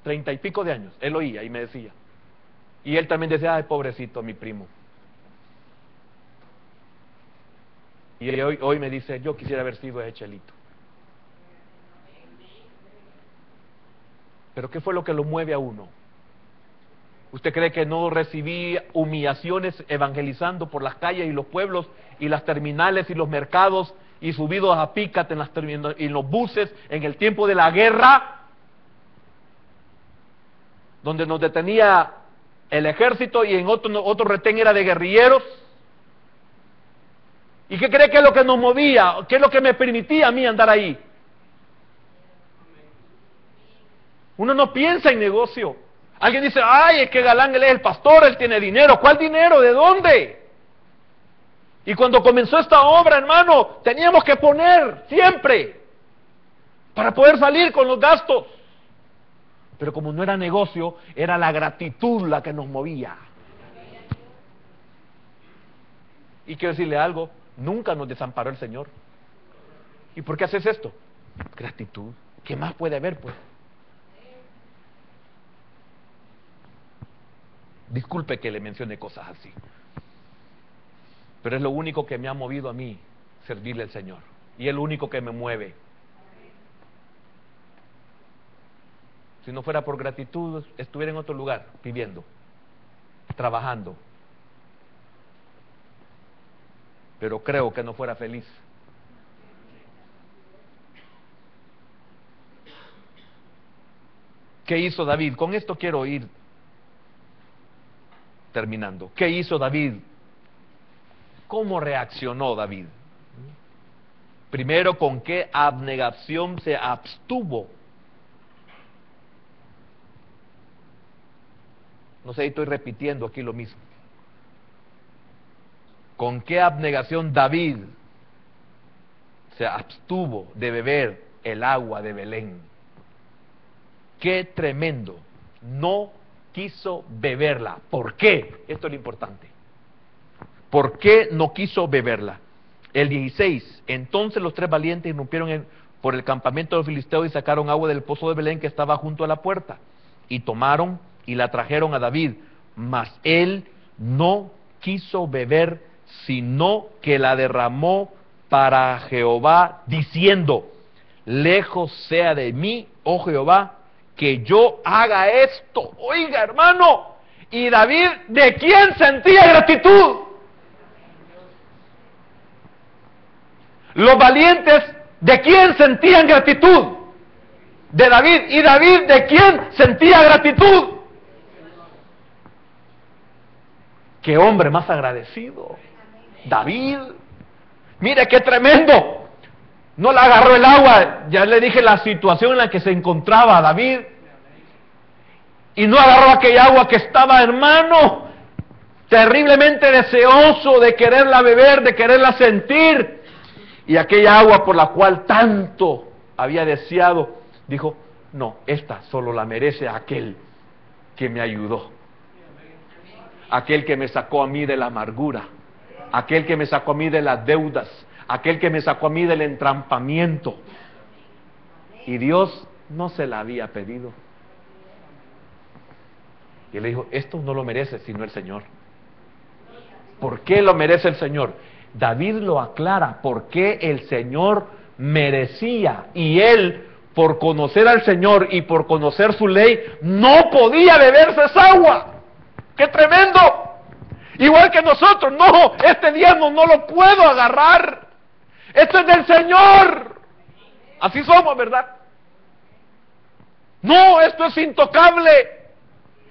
30 y pico de años, él oía y me decía. Y él también decía, ay, pobrecito mi primo. Y hoy me dice, yo quisiera haber sido ese Chelito. Pero ¿qué fue lo que lo mueve a uno? ¿Usted cree que no recibí humillaciones evangelizando por las calles y los pueblos y las terminales y los mercados y subidos a pícate en los buses en el tiempo de la guerra, donde nos detenía el ejército y en otro retén era de guerrilleros? ¿Y qué cree que es lo que nos movía? ¿Qué es lo que me permitía a mí andar ahí? Uno no piensa en negocio. Alguien dice, ay, es que Galán, él es el pastor, él tiene dinero. ¿Cuál dinero? ¿De dónde? Y cuando comenzó esta obra, hermano, teníamos que poner siempre para poder salir con los gastos. Pero como no era negocio, era la gratitud la que nos movía. Y quiero decirle algo, nunca nos desamparó el Señor. ¿Y por qué haces esto? Gratitud. ¿Qué más puede haber, pues? Disculpe que le mencione cosas así, pero es lo único que me ha movido a mí, servirle al Señor, y es lo único que me mueve. Si no fuera por gratitud, estuviera en otro lugar, viviendo, trabajando, pero creo que no fuera feliz. ¿Qué hizo David? Con esto quiero ir terminando. ¿Qué hizo David? ¿Cómo reaccionó David? Primero, ¿con qué abnegación se abstuvo? No sé si estoy repitiendo aquí lo mismo. ¿Con qué abnegación David se abstuvo de beber el agua de Belén? ¡Qué tremendo! No quiso beberla. ¿Por qué? Esto es lo importante. ¿Por qué no quiso beberla? El 16. Entonces los tres valientes irrumpieron por el campamento de los filisteos y sacaron agua del pozo de Belén que estaba junto a la puerta. Y tomaron y la trajeron a David. Mas él no quiso beber, sino que la derramó para Jehová, diciendo: lejos sea de mí, oh Jehová, que yo haga esto. Oiga, hermano, y David, ¿de quién sentía gratitud? Los valientes, ¿de quién sentían gratitud? De David. ¿Y David, de quién sentía gratitud? ¡Qué hombre más agradecido! David. Mire qué tremendo. No le agarró el agua, ya le dije la situación en la que se encontraba David. Y no agarró aquella agua que estaba, hermano, terriblemente deseoso de quererla beber, de quererla sentir. Y aquella agua por la cual tanto había deseado, dijo: no, esta solo la merece aquel que me ayudó. Aquel que me sacó a mí de la amargura. Aquel que me sacó a mí de las deudas. Aquel que me sacó a mí del entrampamiento. Y Dios no se la había pedido. Y él le dijo: esto no lo merece sino el Señor. ¿Por qué lo merece el Señor? David lo aclara, porque el Señor merecía, y él, por conocer al Señor y por conocer su ley, no podía beberse esa agua. ¡Qué tremendo! Igual que nosotros, no, este diezmo no lo puedo agarrar. Esto es del Señor. Así somos, ¿verdad? No, esto es intocable.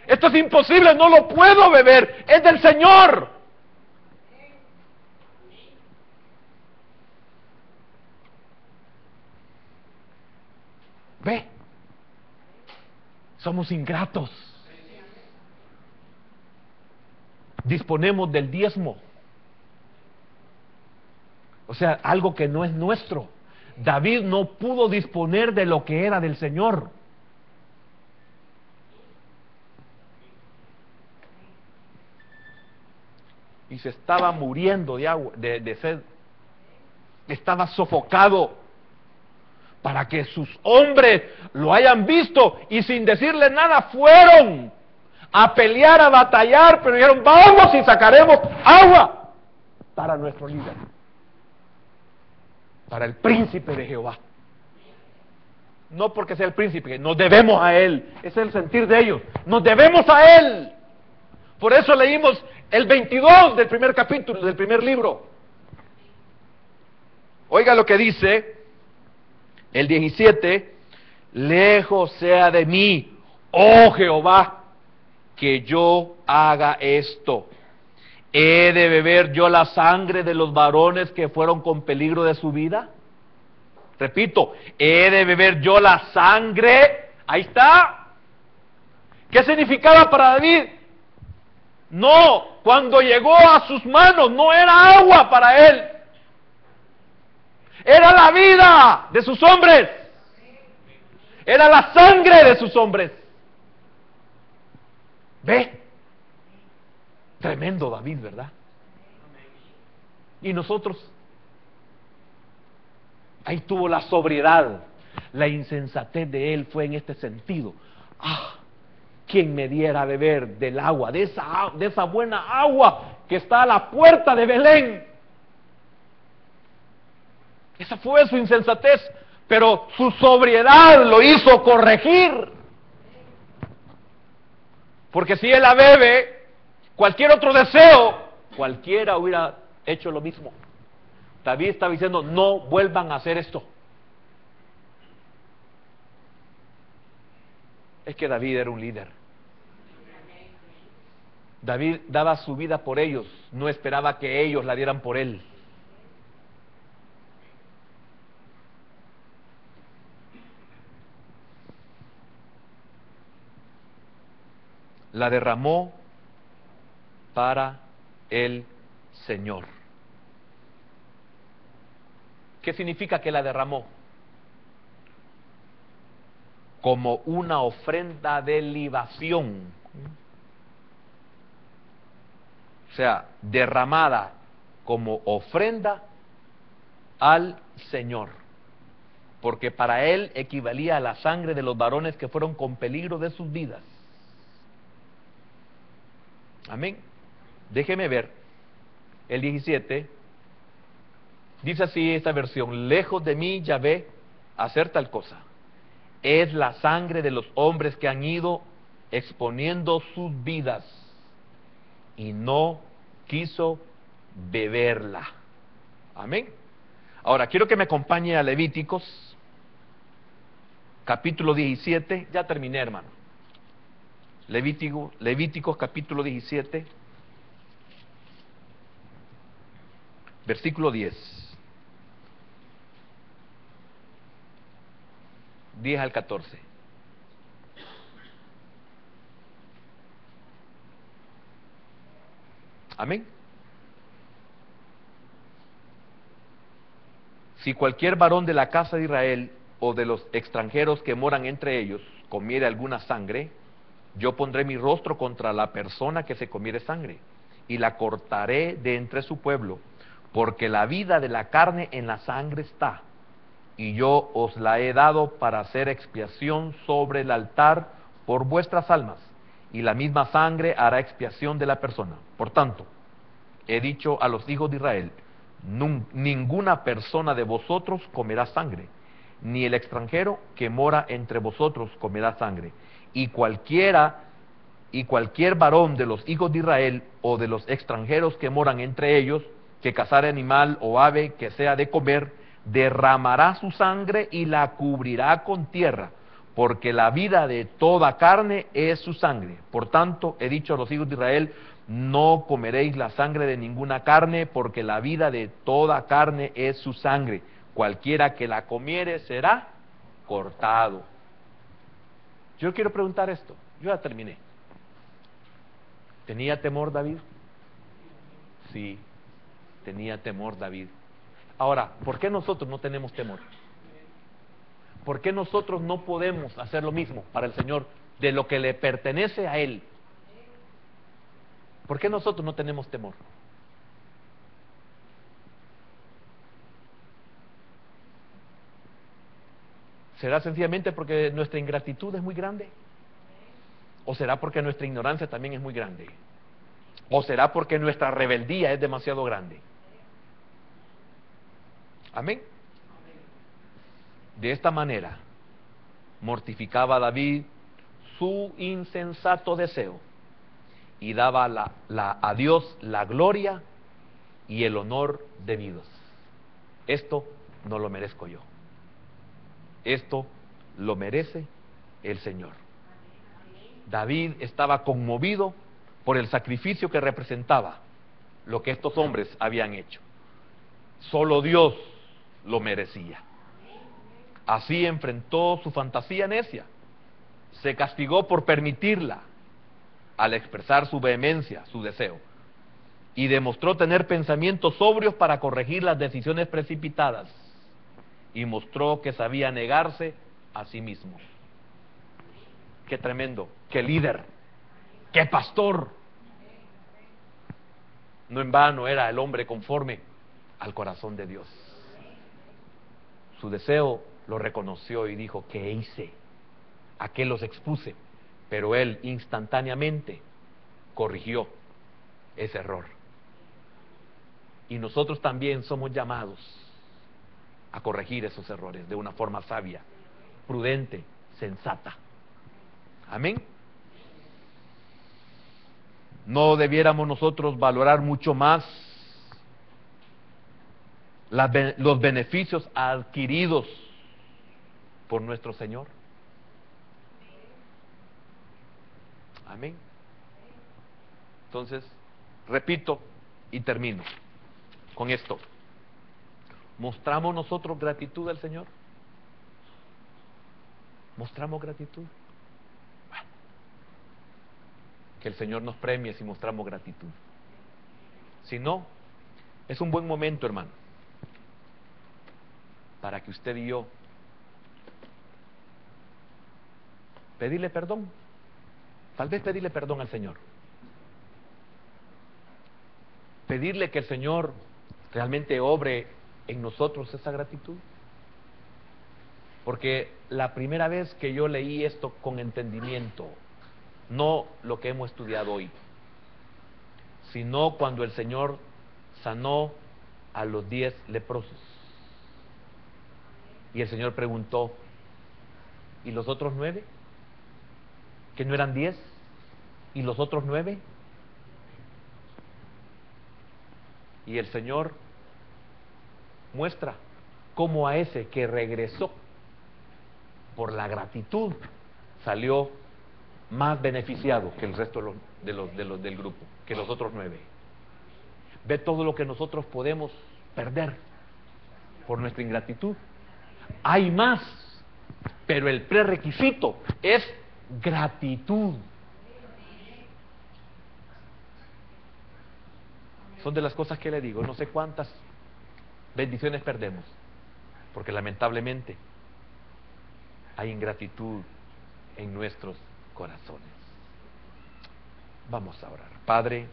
Esto es imposible, no lo puedo beber. Es del Señor. Ve, somos ingratos. Disponemos del diezmo. O sea, algo que no es nuestro. David no pudo disponer de lo que era del Señor. Y se estaba muriendo de agua, de sed. Estaba sofocado. Para que sus hombres lo hayan visto y sin decirle nada fueron a pelear, a batallar, pero dijeron: vamos y sacaremos agua para nuestro líder. para el príncipe de Jehová. No porque sea el príncipe, nos debemos a él. Ese es el sentir de ellos. Nos debemos a él. Por eso leímos el 22 del primer capítulo, del primer libro. Oiga lo que dice el 17. Lejos sea de mí, oh Jehová, que yo haga esto. ¿He de beber yo la sangre de los varones que fueron con peligro de su vida? Repito, ¿he de beber yo la sangre? Ahí está. ¿Qué significaba para David? No, cuando llegó a sus manos no era agua para él. Era la vida de sus hombres. Era la sangre de sus hombres. ¿Ve? Tremendo David, ¿verdad? Y nosotros, ahí tuvo la sobriedad. La insensatez de él fue en este sentido. ¿Quién me diera a beber del agua, de esa buena agua que está a la puerta de Belén? Esa fue su insensatez, pero su sobriedad lo hizo corregir. Porque si él la bebe, cualquier otro deseo, cualquiera hubiera hecho lo mismo. David estaba diciendo, no vuelvan a hacer esto. Es que David era un líder. David daba su vida por ellos, no esperaba que ellos la dieran por él. La derramó para el Señor. ¿Qué significa que la derramó? Como una ofrenda de libación. O sea, derramada como ofrenda al Señor. Porque para él equivalía a la sangre de los varones que fueron con peligro de sus vidas. Amén. Déjeme ver. El 17. Dice así esta versión: lejos de mí, Yahvé, hacer tal cosa. Es la sangre de los hombres que han ido exponiendo sus vidas y no quiso beberla. Amén. Ahora quiero que me acompañe a Levíticos capítulo 17. Ya terminé, hermano. Levíticos capítulo 17, versículo 10. 10 al 14. Amén. Si cualquier varón de la casa de Israel o de los extranjeros que moran entre ellos comiere alguna sangre, yo pondré mi rostro contra la persona que se comiere sangre y la cortaré de entre su pueblo, porque la vida de la carne en la sangre está, y yo os la he dado para hacer expiación sobre el altar por vuestras almas, y la misma sangre hará expiación de la persona. Por tanto, he dicho a los hijos de Israel, ninguna persona de vosotros comerá sangre, ni el extranjero que mora entre vosotros comerá sangre, y cualquier varón de los hijos de Israel o de los extranjeros que moran entre ellos, que cazare animal o ave que sea de comer, derramará su sangre y la cubrirá con tierra, porque la vida de toda carne es su sangre. Por tanto, he dicho a los hijos de Israel, no comeréis la sangre de ninguna carne, porque la vida de toda carne es su sangre. Cualquiera que la comiere será cortado. Yo quiero preguntar esto, yo ya terminé. ¿Tenía temor David? Sí, tenía temor David. Ahora, ¿por qué nosotros no tenemos temor? ¿Por qué nosotros no podemos hacer lo mismo para el Señor de lo que le pertenece a Él? ¿Por qué nosotros no tenemos temor? ¿Será sencillamente porque nuestra ingratitud es muy grande? ¿O será porque nuestra ignorancia también es muy grande? ¿O será porque nuestra rebeldía es demasiado grande? Amén. De esta manera, mortificaba David su insensato deseo y daba a Dios la gloria y el honor debidos. Esto no lo merezco yo. Esto lo merece el Señor. David estaba conmovido por el sacrificio que representaba lo que estos hombres habían hecho. Solo Dios lo merecía. Así enfrentó su fantasía necia. Se castigó por permitirla al expresar su vehemencia, su deseo. Y demostró tener pensamientos sobrios para corregir las decisiones precipitadas. Y mostró que sabía negarse a sí mismo. Qué tremendo, qué líder, qué pastor. No en vano era el hombre conforme al corazón de Dios. Su deseo lo reconoció y dijo: ¿qué hice? ¿A qué los expuse? Pero él instantáneamente corrigió ese error. Y nosotros también somos llamados a corregir esos errores de una forma sabia, prudente, sensata. Amén. ¿No debiéramos nosotros valorar mucho más los beneficios adquiridos por nuestro Señor? Amén. Entonces, repito y termino con esto. ¿Mostramos nosotros gratitud al Señor? ¿Mostramos gratitud? Bueno, que el Señor nos premie si mostramos gratitud. Si no, es un buen momento, hermano, para que usted y yo pedirle perdón. Tal vez pedirle perdón al Señor. Pedirle que el Señor realmente obre en nosotros esa gratitud. Porque la primera vez que yo leí esto con entendimiento, no lo que hemos estudiado hoy, sino cuando el Señor sanó a los 10 leprosos. Y el Señor preguntó: ¿y los otros 9? ¿Que no eran 10? ¿Y los otros 9? Y el Señor muestra cómo a ese que regresó por la gratitud salió más beneficiado que el resto del grupo, que los otros 9. Ve todo lo que nosotros podemos perder por nuestra ingratitud. Hay más, pero el prerequisito es gratitud. Son de las cosas que le digo, no sé cuántas bendiciones perdemos, porque lamentablemente hay ingratitud en nuestros corazones. Vamos a orar. Padre,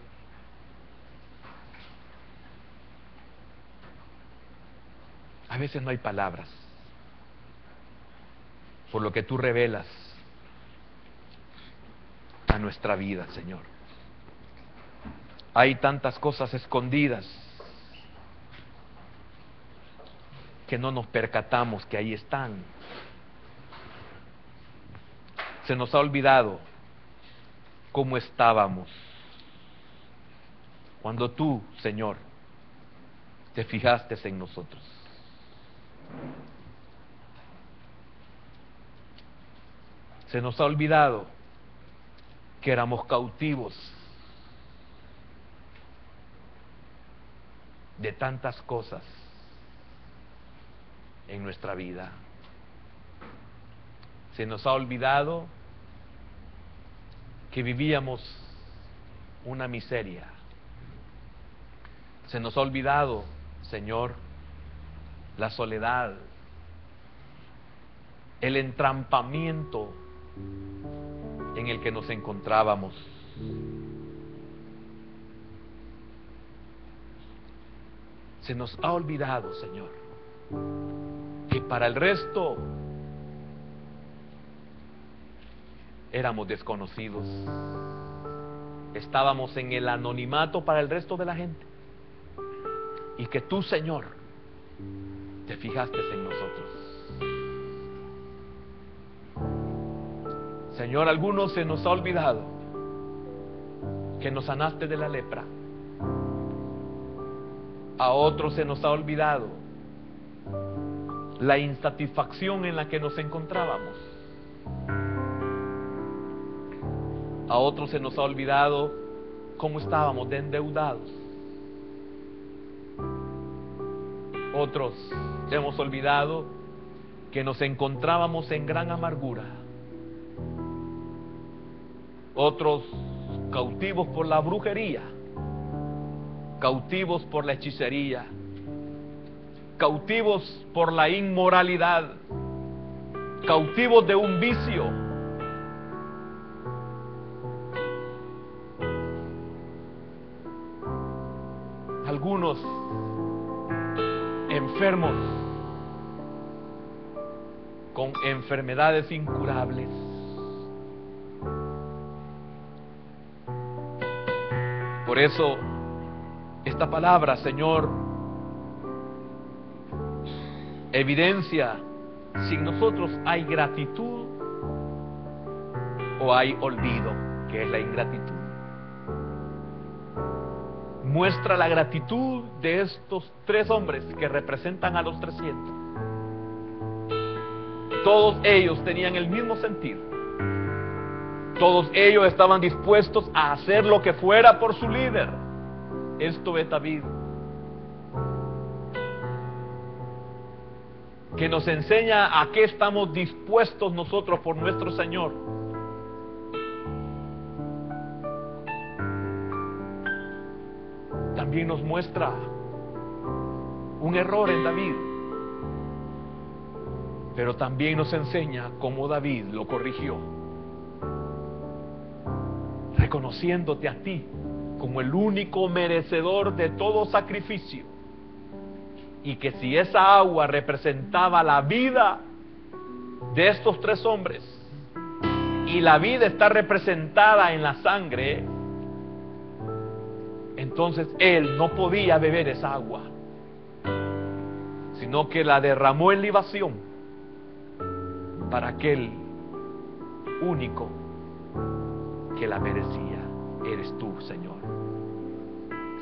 a veces no hay palabras por lo que tú revelas a nuestra vida, Señor. Hay tantas cosas escondidas que no nos percatamos que ahí están. Se nos ha olvidado cómo estábamos cuando tú, Señor, te fijaste en nosotros. Se nos ha olvidado que éramos cautivos de tantas cosas en nuestra vida. Se nos ha olvidado que vivíamos una miseria. Se nos ha olvidado, Señor, la soledad, el entrampamiento en el que nos encontrábamos. Se nos ha olvidado, Señor, que para el resto éramos desconocidos. Estábamos en el anonimato para el resto de la gente. Y que tú, Señor, te fijaste en nosotros. Señor, a algunos se nos ha olvidado que nos sanaste de la lepra. A otros se nos ha olvidado la insatisfacción en la que nos encontrábamos. A otros se nos ha olvidado cómo estábamos de endeudados. Otros hemos olvidado que nos encontrábamos en gran amargura. Otros cautivos por la brujería, cautivos por la hechicería, cautivos por la inmoralidad, cautivos de un vicio. Algunos enfermos con enfermedades incurables. Por eso, esta palabra, Señor, evidencia si en nosotros hay gratitud o hay olvido, que es la ingratitud. Muestra la gratitud de estos 3 hombres que representan a los 300. Todos ellos tenían el mismo sentir. Todos ellos estaban dispuestos a hacer lo que fuera por su líder. Esto es David, que nos enseña a qué estamos dispuestos nosotros por nuestro Señor. También nos muestra un error en David, pero también nos enseña cómo David lo corrigió, reconociéndote a ti como el único merecedor de todo sacrificio, y que si esa agua representaba la vida de estos 3 hombres, y la vida está representada en la sangre, entonces él no podía beber esa agua, sino que la derramó en libación para aquel único que la merecía. Eres tú, Señor.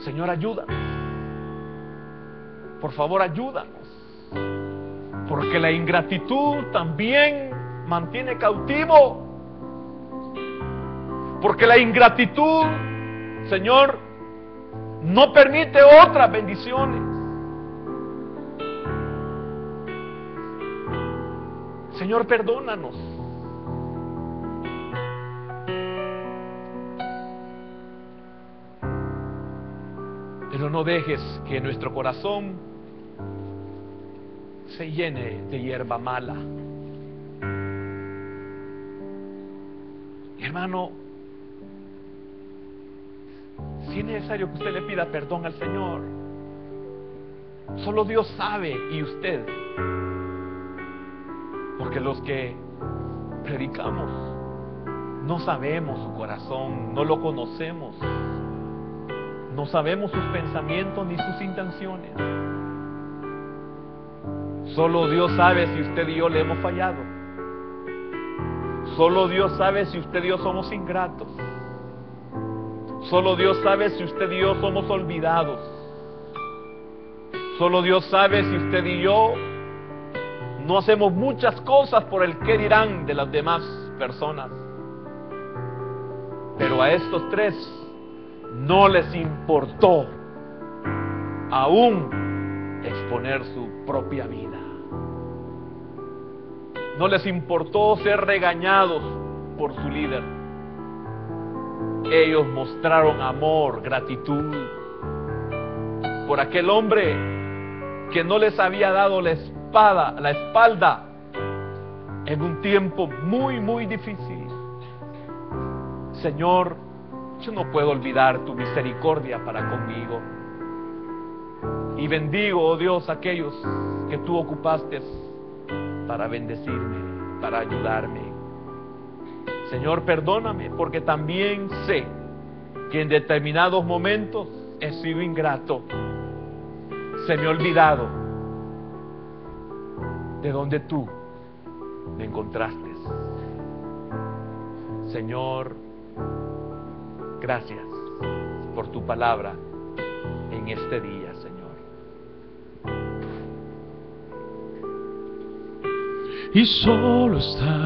Señor, ayúdanos. Por favor, ayúdanos. Porque la ingratitud también mantiene cautivo. Porque la ingratitud, Señor, no permite otras bendiciones. Señor, perdónanos. Pero no dejes que nuestro corazón se llene de hierba mala. Hermano, si es necesario que usted le pida perdón al Señor, solo Dios sabe y usted, porque los que predicamos no sabemos su corazón, no lo conocemos, no sabemos sus pensamientos ni sus intenciones. Solo Dios sabe si usted y yo le hemos fallado. Solo Dios sabe si usted y yo somos ingratos. Solo Dios sabe si usted y yo somos olvidados. Solo Dios sabe si usted y yo no hacemos muchas cosas por el qué dirán de las demás personas. Pero a estos 3 no les importó aún exponer su propia vida. No les importó ser regañados por su líder. Ellos mostraron amor, gratitud por aquel hombre que no les había dado la espalda en un tiempo muy, muy difícil. Señor, yo no puedo olvidar tu misericordia para conmigo. Y bendigo, oh Dios, aquellos que tú ocupaste para bendecirme, para ayudarme. Señor, perdóname, porque también sé que en determinados momentos he sido ingrato. Se me ha olvidado de donde tú me encontraste. Señor, gracias por tu palabra en este día, Señor. Y solo está